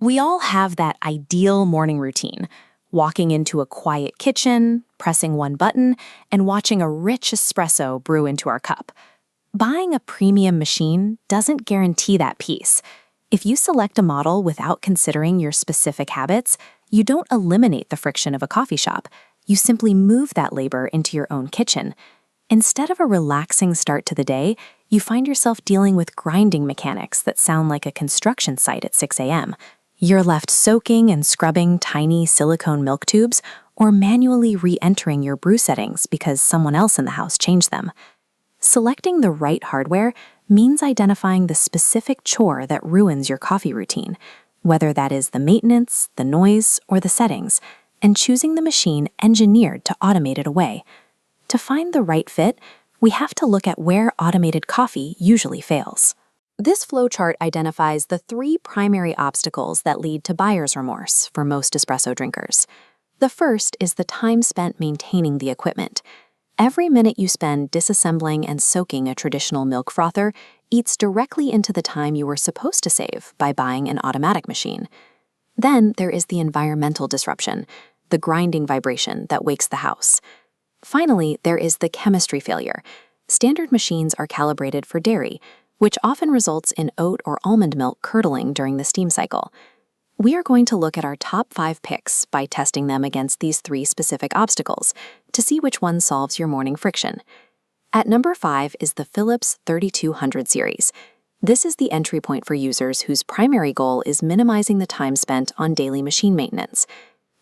We all have that ideal morning routine, walking into a quiet kitchen, pressing one button, and watching a rich espresso brew into our cup. Buying a premium machine doesn't guarantee that peace. If you select a model without considering your specific habits, you don't eliminate the friction of a coffee shop. You simply move that labor into your own kitchen. Instead of a relaxing start to the day, you find yourself dealing with grinding mechanics that sound like a construction site at 6 a.m. You're left soaking and scrubbing tiny silicone milk tubes or manually re-entering your brew settings because someone else in the house changed them. Selecting the right hardware means identifying the specific chore that ruins your coffee routine, whether that is the maintenance, the noise, or the settings, and choosing the machine engineered to automate it away. To find the right fit, we have to look at where automated coffee usually fails. This flowchart identifies the 3 primary obstacles that lead to buyer's remorse for most espresso drinkers. The first is the time spent maintaining the equipment. Every minute you spend disassembling and soaking a traditional milk frother eats directly into the time you were supposed to save by buying an automatic machine. Then there is the environmental disruption, the grinding vibration that wakes the house. Finally, there is the chemistry failure. Standard machines are calibrated for dairy, which often results in oat or almond milk curdling during the steam cycle. We are going to look at our top 5 picks by testing them against these 3 specific obstacles to see which one solves your morning friction. At number 5 is the Philips 3200 series. This is the entry point for users whose primary goal is minimizing the time spent on daily machine maintenance.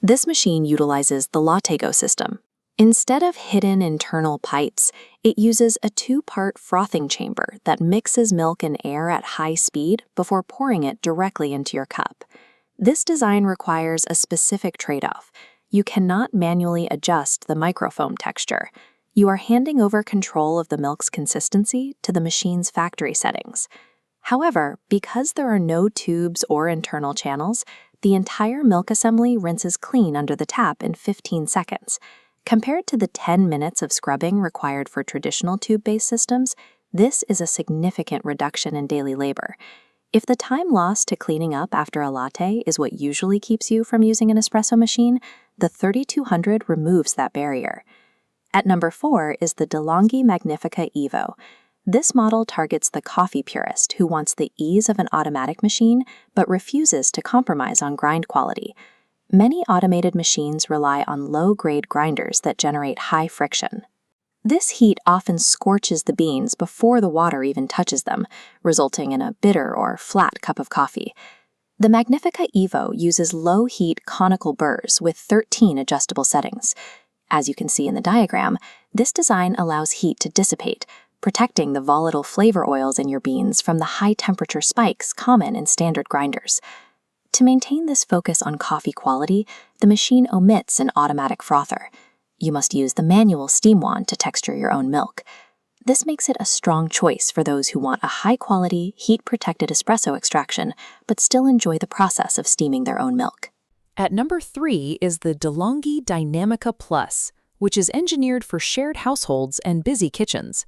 This machine utilizes the LatteGo system. Instead of hidden internal pipes, it uses a 2-part frothing chamber that mixes milk and air at high speed before pouring it directly into your cup. This design requires a specific trade-off. You cannot manually adjust the microfoam texture. You are handing over control of the milk's consistency to the machine's factory settings. However, because there are no tubes or internal channels, the entire milk assembly rinses clean under the tap in 15 seconds. Compared to the 10 minutes of scrubbing required for traditional tube-based systems, this is a significant reduction in daily labor. If the time lost to cleaning up after a latte is what usually keeps you from using an espresso machine, the 3200 removes that barrier. At number 4 is the Longhi Magnifica Evo. This model targets the coffee purist who wants the ease of an automatic machine but refuses to compromise on grind quality. Many automated machines rely on low-grade grinders that generate high friction. This heat often scorches the beans before the water even touches them, resulting in a bitter or flat cup of coffee. The Magnifica Evo uses low-heat conical burrs with 13 adjustable settings. As you can see in the diagram, this design allows heat to dissipate, protecting the volatile flavor oils in your beans from the high-temperature spikes common in standard grinders. To maintain this focus on coffee quality, the machine omits an automatic frother. You must use the manual steam wand to texture your own milk. This makes it a strong choice for those who want a high-quality, heat-protected espresso extraction, but still enjoy the process of steaming their own milk. At number 3 is the Longhi Dinamica Plus, which is engineered for shared households and busy kitchens.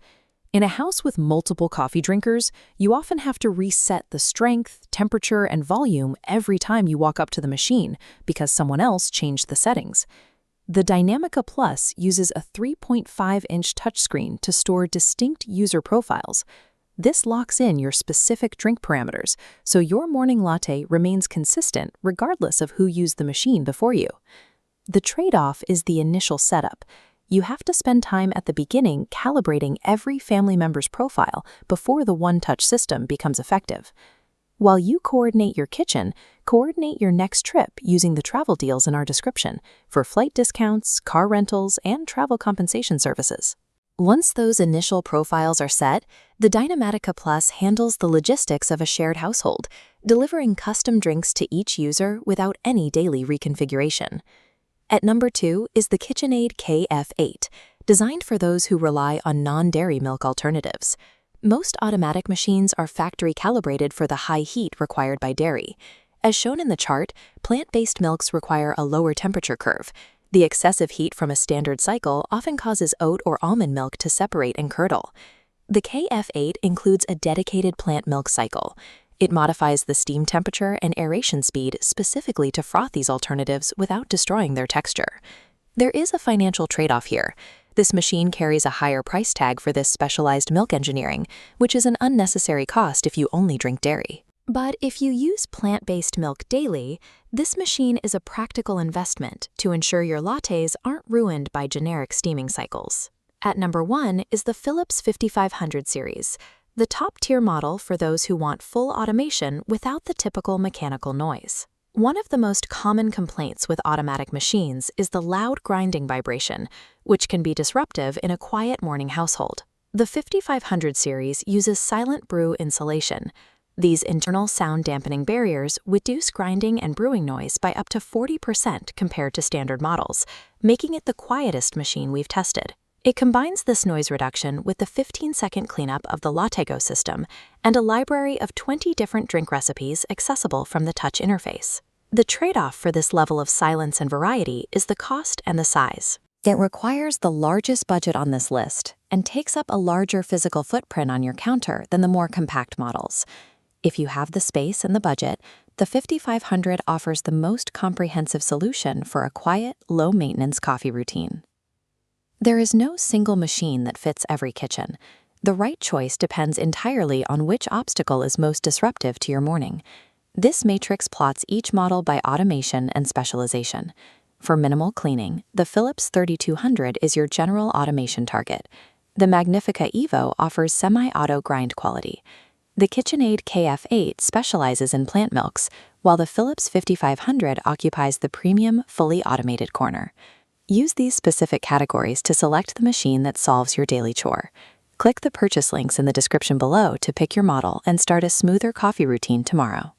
In a house with multiple coffee drinkers, you often have to reset the strength, temperature, and volume every time you walk up to the machine because someone else changed the settings. The Dinamica Plus uses a 3.5-inch touchscreen to store distinct user profiles. This locks in your specific drink parameters, so your morning latte remains consistent regardless of who used the machine before you. The trade-off is the initial setup. You have to spend time at the beginning calibrating every family member's profile before the one-touch system becomes effective. While you coordinate your kitchen, coordinate your next trip using the travel deals in our description for flight discounts, car rentals, and travel compensation services. Once those initial profiles are set, the Dinamica Plus handles the logistics of a shared household, delivering custom drinks to each user without any daily reconfiguration. At number 2 is the KitchenAid KF8, designed for those who rely on non-dairy milk alternatives. Most automatic machines are factory calibrated for the high heat required by dairy. As shown in the chart, plant-based milks require a lower temperature curve. The excessive heat from a standard cycle often causes oat or almond milk to separate and curdle. The KF8 includes a dedicated plant milk cycle. It modifies the steam temperature and aeration speed specifically to froth these alternatives without destroying their texture. There is a financial trade-off here. This machine carries a higher price tag for this specialized milk engineering, which is an unnecessary cost if you only drink dairy. But if you use plant-based milk daily, this machine is a practical investment to ensure your lattes aren't ruined by generic steaming cycles. At number 1 is the Philips 5500 series, the top-tier model for those who want full automation without the typical mechanical noise. One of the most common complaints with automatic machines is the loud grinding vibration, which can be disruptive in a quiet morning household. The 5500 series uses SilentBrew insulation. These internal sound dampening barriers reduce grinding and brewing noise by up to 40% compared to standard models, making it the quietest machine we've tested. It combines this noise reduction with the 15-second cleanup of the LatteGo system and a library of 20 different drink recipes accessible from the touch interface. The trade-off for this level of silence and variety is the cost and the size. It requires the largest budget on this list and takes up a larger physical footprint on your counter than the more compact models. If you have the space and the budget, the 5500 offers the most comprehensive solution for a quiet, low-maintenance coffee routine. There is no single machine that fits every kitchen. The right choice depends entirely on which obstacle is most disruptive to your morning. This matrix plots each model by automation and specialization. For minimal cleaning, the Philips 3200 is your general automation target. The Magnifica Evo offers semi-auto grind quality. The KitchenAid KF8 specializes in plant milks, while the Philips 5500 occupies the premium, fully automated corner. Use these specific categories to select the machine that solves your daily chore. Click the purchase links in the description below to pick your model and start a smoother coffee routine tomorrow.